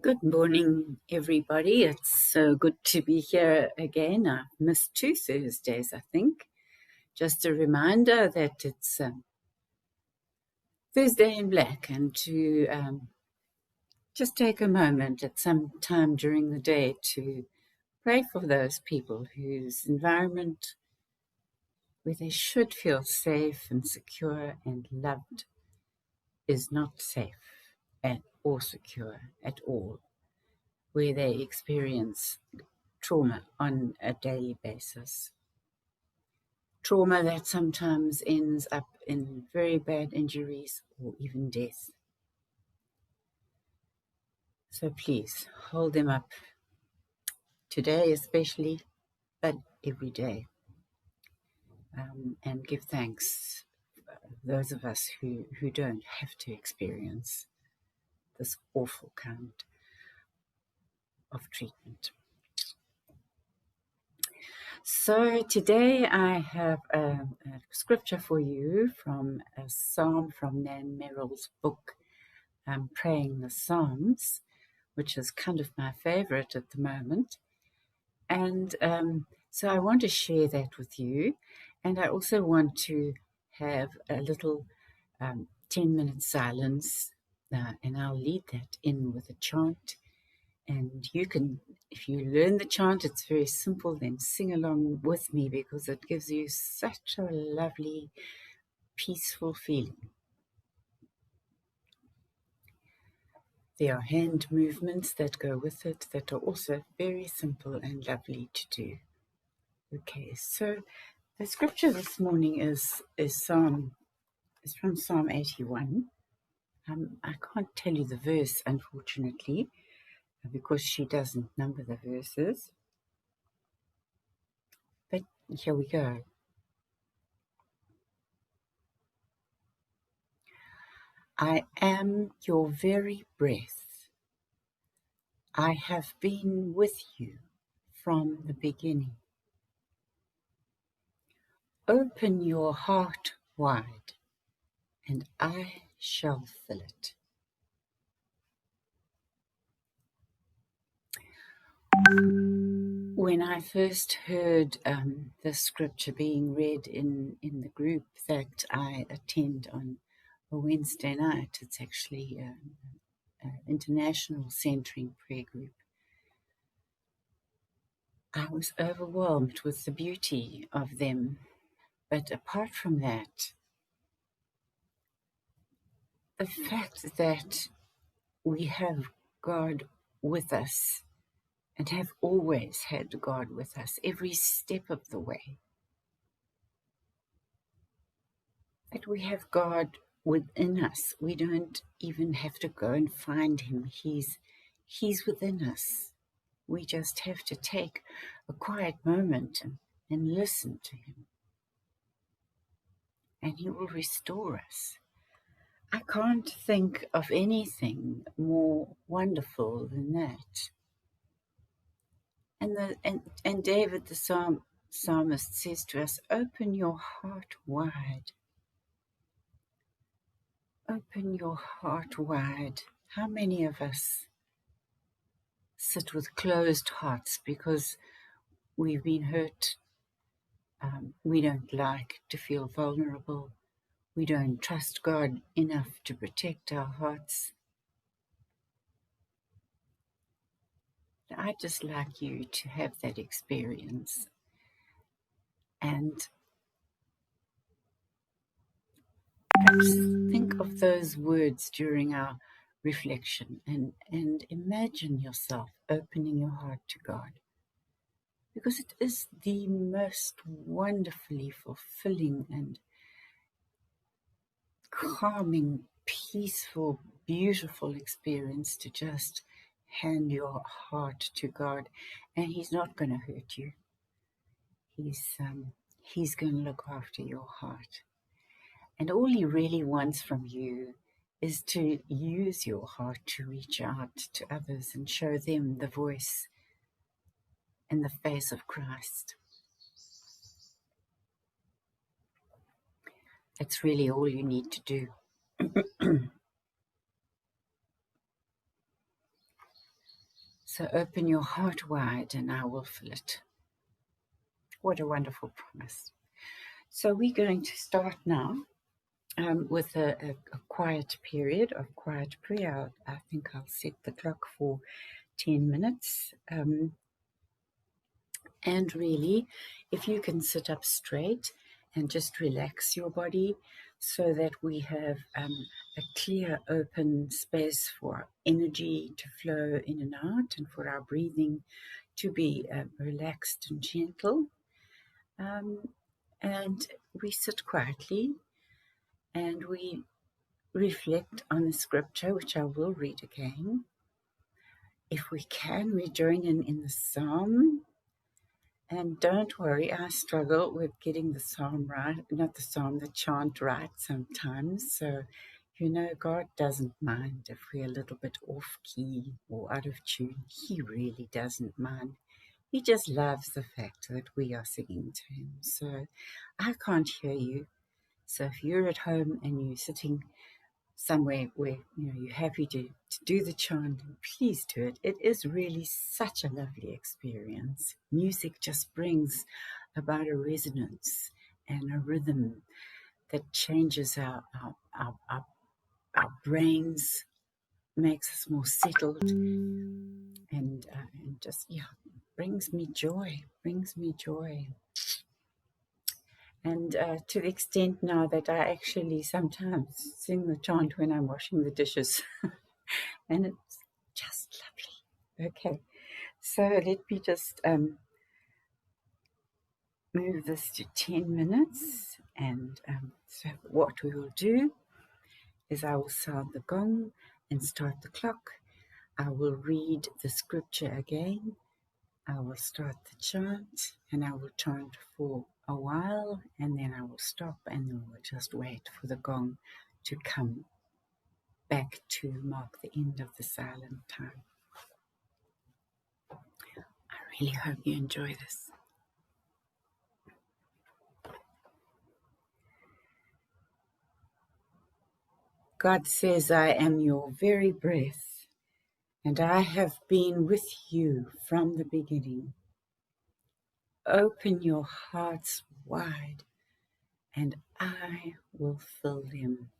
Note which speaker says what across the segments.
Speaker 1: Good morning, everybody. It's so good to be here again. I've missed 2 Thursdays, I think. Just a reminder that it's Thursday in Black and to just take a moment at some time during the day to pray for those people whose environment, where they should feel safe and secure and loved, is not safe or secure at all, where they experience trauma on a daily basis. Trauma that sometimes ends up in very bad injuries or even death. So please hold them up today especially, but every day. And give thanks those of us who don't have to experience this awful kind of treatment. So today I have a scripture for you from a psalm from Nan Merril's book, Praying the Psalms, which is kind of my favorite at the moment. And so I want to share that with you. And I also want to have a little 10-minute silence, and I'll lead that in with a chant. And you can, if you learn the chant, it's very simple, then sing along with me because it gives you such a lovely, peaceful feeling. There are hand movements that go with it that are also very simple and lovely to do. Okay, so the scripture this morning is from Psalm 81. I can't tell you the verse, unfortunately, because she doesn't number the verses. But here we go. I am your very breath. I have been with you from the beginning. Open your heart wide, and I shall fill it. When I first heard the scripture being read in the group that I attend on a Wednesday night, it's actually an international centering prayer group, I was overwhelmed with the beauty of them. But apart from that, the fact that we have God with us and have always had God with us every step of the way, that we have God within us. We don't even have to go and find him. He's within us. We just have to take a quiet moment and listen to him. And he will restore us. I can't think of anything more wonderful than that. And David the psalmist says to us, open your heart wide. Open your heart wide. How many of us sit with closed hearts because we've been hurt? We don't like to feel vulnerable. We don't trust God enough to protect our hearts. I'd just like you to have that experience and perhaps think of those words during our reflection and imagine yourself opening your heart to God, because it is the most wonderfully fulfilling and calming, peaceful, beautiful experience to just hand your heart to God, and he's not going to hurt you. He's going to look after your heart. And all he really wants from you is to use your heart to reach out to others and show them the voice and the face of Christ. That's really all you need to do. So open your heart wide and I will fill it. What a wonderful promise. So we're going to start now with a quiet period of quiet prayer. I think I'll set the clock for 10 minutes. And really, if you can sit up straight and just relax your body so that we have a clear, open space for energy to flow in and out and for our breathing to be relaxed and gentle. And we sit quietly and we reflect on the scripture, which I will read again. If we can, we join in the psalm. And don't worry, I struggle with getting the psalm right, not the psalm, the chant right sometimes. So, God doesn't mind if we're a little bit off key or out of tune. He really doesn't mind. He just loves the fact that we are singing to him. So I can't hear you. So if you're at home and you're sitting somewhere where you're happy to do the chant, please do it. It is really such a lovely experience. Music just brings about a resonance and a rhythm that changes our brains, makes us more settled, and just brings me joy. And to the extent now that I actually sometimes sing the chant when I'm washing the dishes. And it's just lovely. Okay, so let me just move this to 10 minutes. And so what we will do is I will sound the gong and start the clock. I will read the scripture again. I will start the chant and I will chant for a while and then I will stop and then we'll just wait for the gong to come back to mark the end of the silent time. I really hope you enjoy this. God says, I am your very breath, and I have been with you from the beginning. Open your hearts wide, and I will fill them.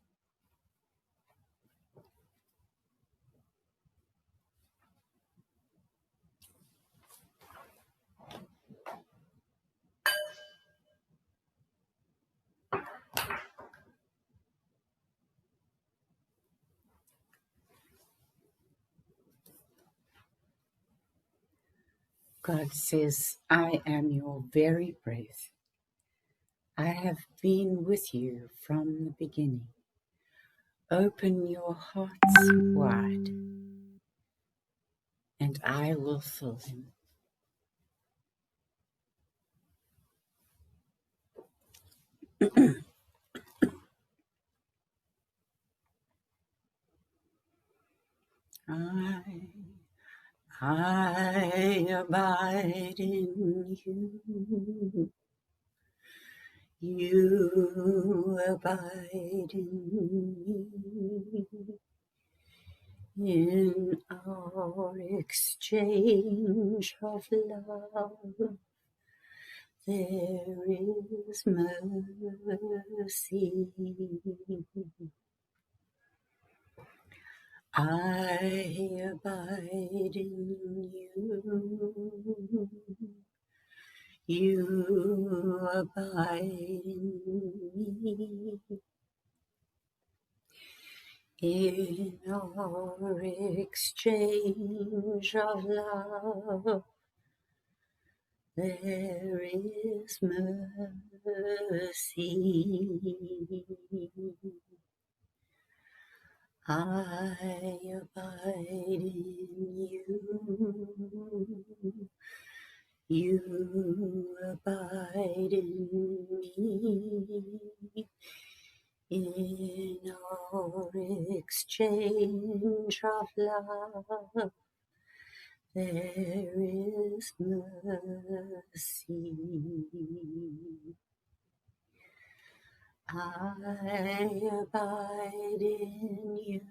Speaker 1: God says, I am your very breath. I have been with you from the beginning. Open your hearts wide, and I will fill them. I abide in you. You abide in me. In our exchange of love, there is mercy. I abide in you. You abide in me. In our exchange of love, there is mercy. I abide in you. You abide in me. In our exchange of love, there is mercy. I abide in you.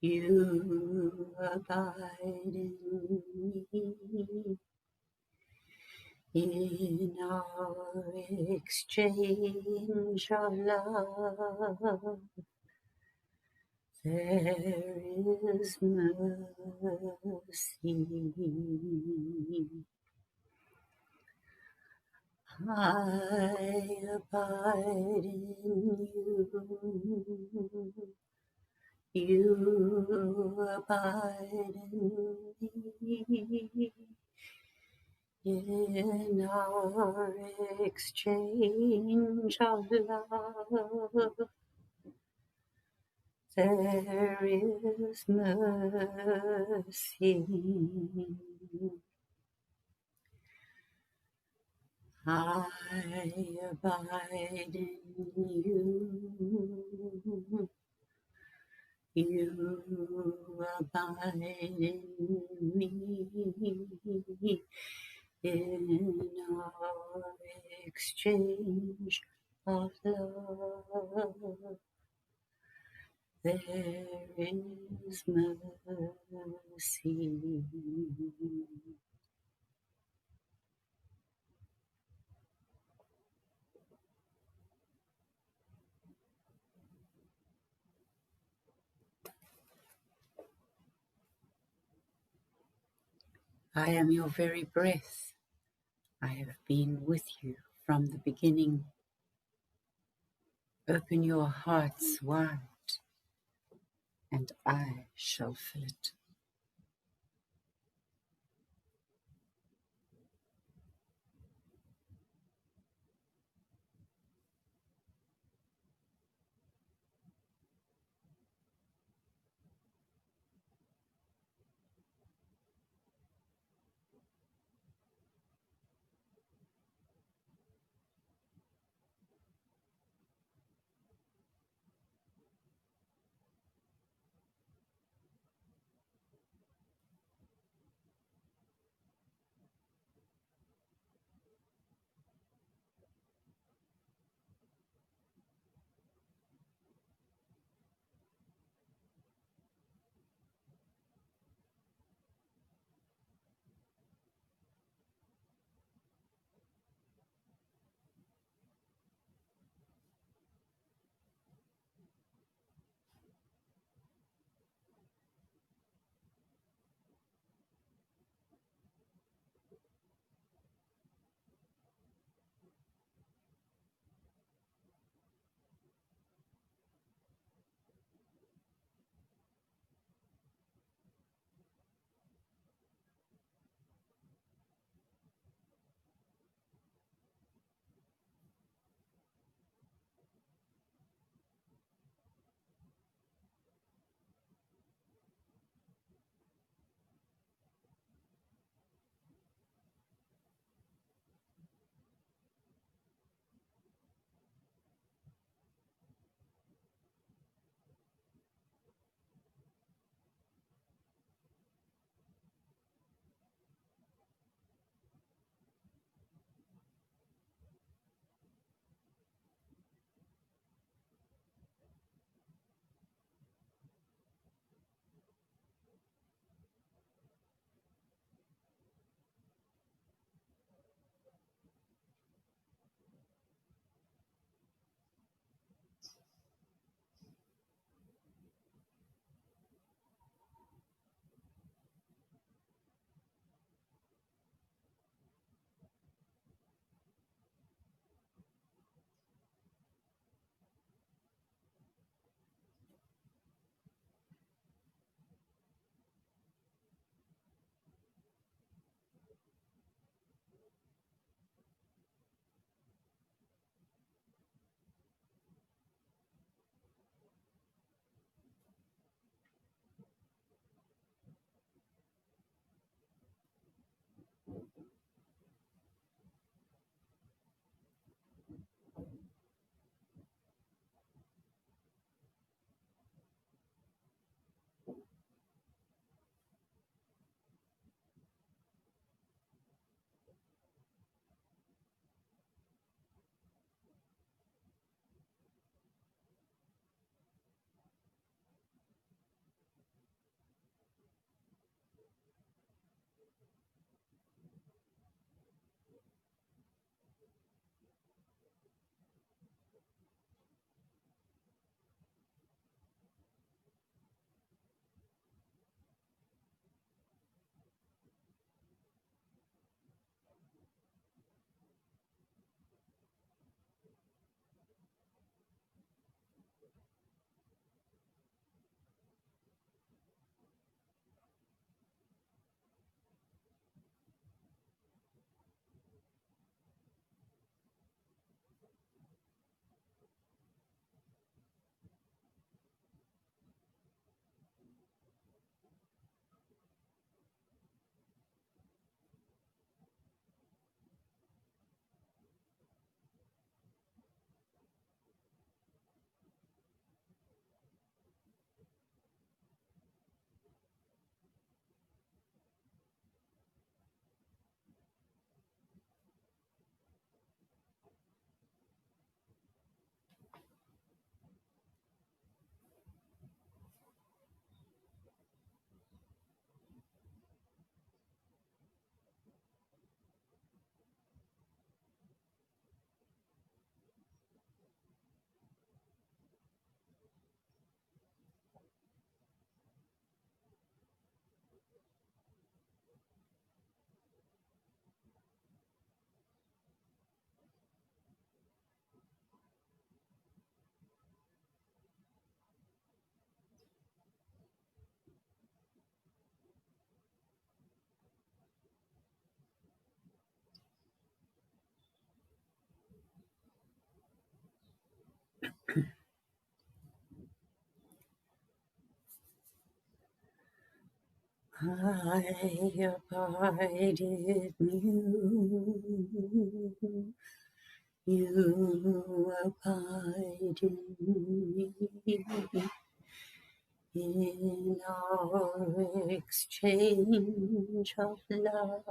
Speaker 1: You abide in me, in our exchange of love. There is mercy. I abide in you. You abide in me. In our exchange of love, there is mercy. I abide in you. You abide in me. In our exchange of love, there is mercy. I am your very breath. I have been with you from the beginning. Open your hearts wide, and I shall fill it. I abide in you, you abide in me. In our exchange of love,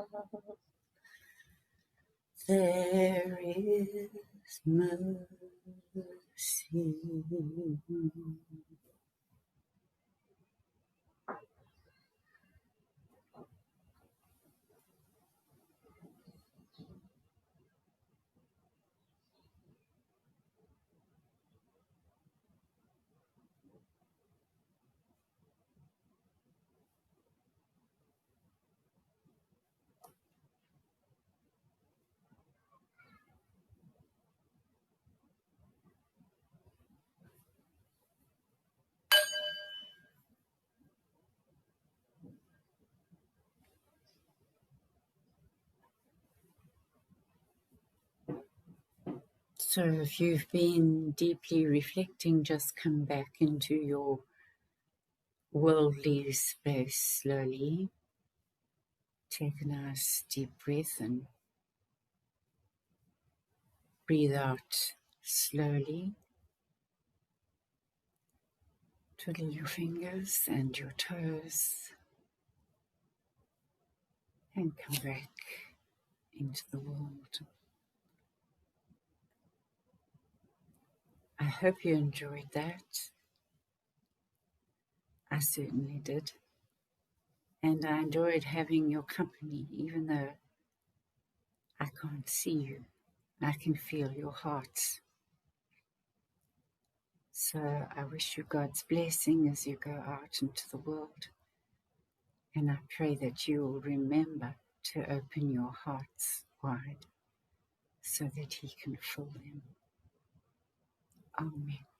Speaker 1: there is mercy. So if you've been deeply reflecting, just come back into your worldly space slowly. Take a nice deep breath and breathe out slowly. Twiddle your fingers and your toes and come back into the world. I hope you enjoyed that. I certainly did. And I enjoyed having your company, even though I can't see you. I can feel your heart. So I wish you God's blessing as you go out into the world. And I pray that you will remember to open your hearts wide so that He can fill them. Amen.